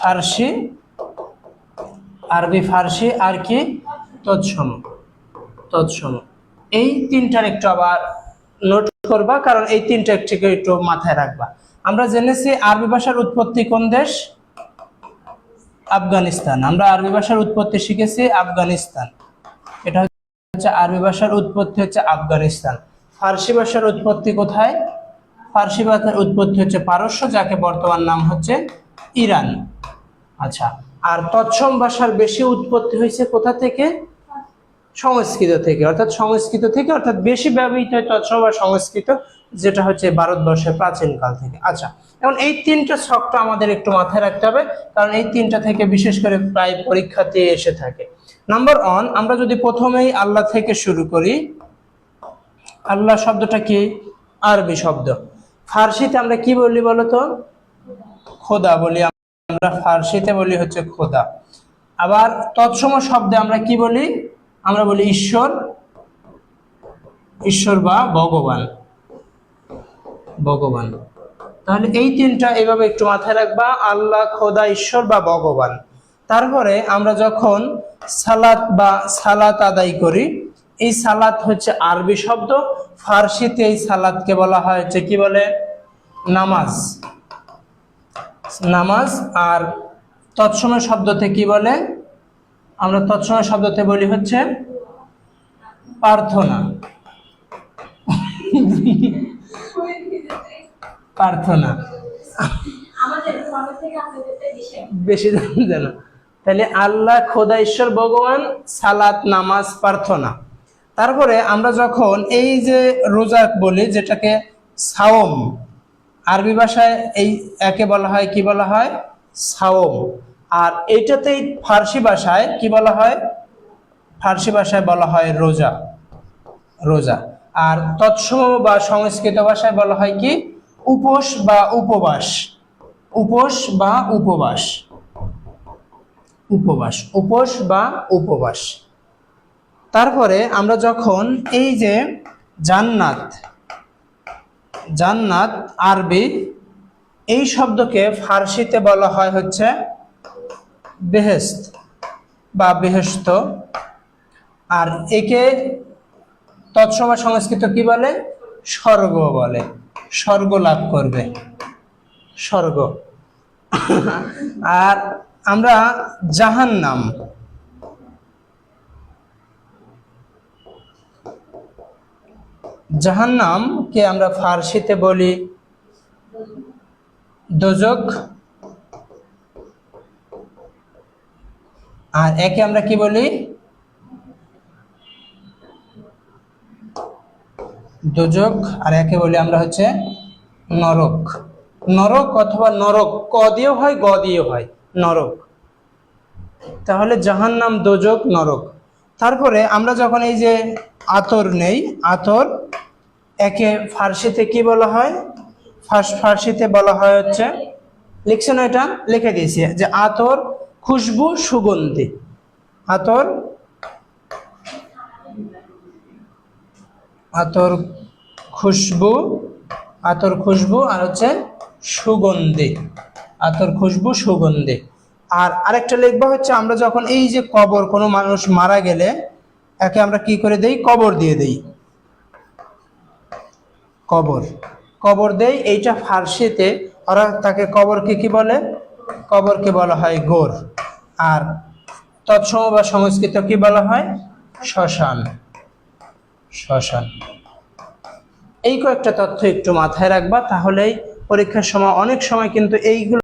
ফার্সি, আরবি ফার্সি আর কি তৎসম। এই তিনটার একটু আবার নোট করবা, কারণ এই তিনটা একটু মাথায় রাখবা। আমরা জেনেছি আরবি ভাষার উৎপত্তি কোন দেশ? আফগানিস্তান। আমরা আরবি ভাষার উৎপত্তি শিখেছি আফগানিস্তান। এটা হচ্ছে আরবি ভাষার উৎপত্তি হচ্ছে আফগানিস্তান। ফার্সি ভাষার উৎপত্তি কোথায়? ফার্সি ভাষার উৎপত্তি হচ্ছে পারস্য, যাকে বর্তমান নাম হচ্ছে ইরান। আচ্ছা, আর তৎসম ভাষার বেশি উৎপত্তি হয়েছে কোথা থেকে? সংস্কৃত থেকে, অর্থাৎ বেশি ব্যবহৃত হয় তৎসম বা সংস্কৃত, যেটা হচ্ছে ভারতবর্ষের প্রাচীনকাল থেকে। আচ্ছা, এখন এই তিনটা ছকটা আমাদের একটু মাথায় রাখতে হবে, কারণ এই তিনটা থেকে বিশেষ করে প্রায় পরীক্ষাতে এসে থাকে। নাম্বার 1, আমরা যদি প্রথমেই আল্লাহ থেকে শুরু করি। আল্লাহ শব্দটা কি? আরবি শব্দ। ফার্সিতে আমরা কি বলি বলতো? খোদা বলি। আমরা ফার্সিতে বলি হচ্ছে খোদা। আবার তৎসম শব্দে আমরা কি বলি? আমরা বলি ঈশ্বর বা ভগবান। তাহলে এই তিনটা এভাবে একটু মাথায় রাখবা, আল্লাহ, খোদা, ঈশ্বর বা ভগবান। তারপরে আমরা যখন সালাত আদায় করি, এই সালাত হচ্ছে আরবি শব্দ। ফার্সিতে এই সালাতকে বলা হয় হচ্ছে কি বলে? নামাজ। আর তৎসময় শব্দতে কি বলে? আমরা তৎসময় শব্দতে বলি হচ্ছে প্রার্থনা। বেশি জানো। তাহলে আল্লাহ, খোদা, ঈশ্বর, ভগবান, সালাত, নামাজ, প্রার্থনা। তারপরে আমরা যখন এই যে রোজা বলি, যেটাকে সাওম, আরবি ভাষায় এই একে বলা হয় কি বলা হয়? সাওম। আর এইটাতেই ফার্সি ভাষায় কি বলা হয়? ফার্সি ভাষায় বলা হয় রোজা। আর তৎসম বা সংস্কৃত ভাষায় বলা হয় কি? উপোস বা উপবাস। তারপরে আমরা যখন এই যে জান্নাত আরবি, এই শব্দকে ফার্সিতে বলা হয় হচ্ছে বেহেশত বা বেহেশত। আর একে তৎসম সংস্কৃত কি বলে? স্বর্গ বলে। স্বর্গ লাভ করবে, স্বর্গ। আর আমরা জাহান্নামকে আমরা ফার্সিতে বলি দোজখ। আর একে আমরা কি বলি? দোজখ। আর একে বলি আমরা হচ্ছে নরক অথবা নরক, ক দিয়েও হয়, গ দিয়েও হয়, নরক। তাহলে জাহান্নাম, দোজখ, নরক। তারপরে আমরা যখন এই যে আতর নেই, আতর একে ফার্সিতে কি বলা হয়? ফার্সিতে বলা হয় হচ্ছে, লিখছে না? এটা লিখে দিয়েছি যে আতর, খুশবু, সুগন্ধি। আতর, খুশবু আর হচ্ছে সুগন্ধি। আর আরেকটা লিখবা হচ্ছে, আমরা যখন এই যে কবর, কোনো মানুষ মারা গেলে একে আমরা কি করে দেই? কবর দিয়ে দেই। কবর দেই। এইটা ফার্সিতে ওরা তাকে কবরকে কি বলে? কবরকে বলা হয় গোর। আর তৎসম বা সংস্কৃত কি বলা হয়? শ্মশান। এই কয়েকটা তথ্য একটু মাথায় রাখবা, তাহলেই পরীক্ষার সময় অনেক সময় কিন্তু এইগুলো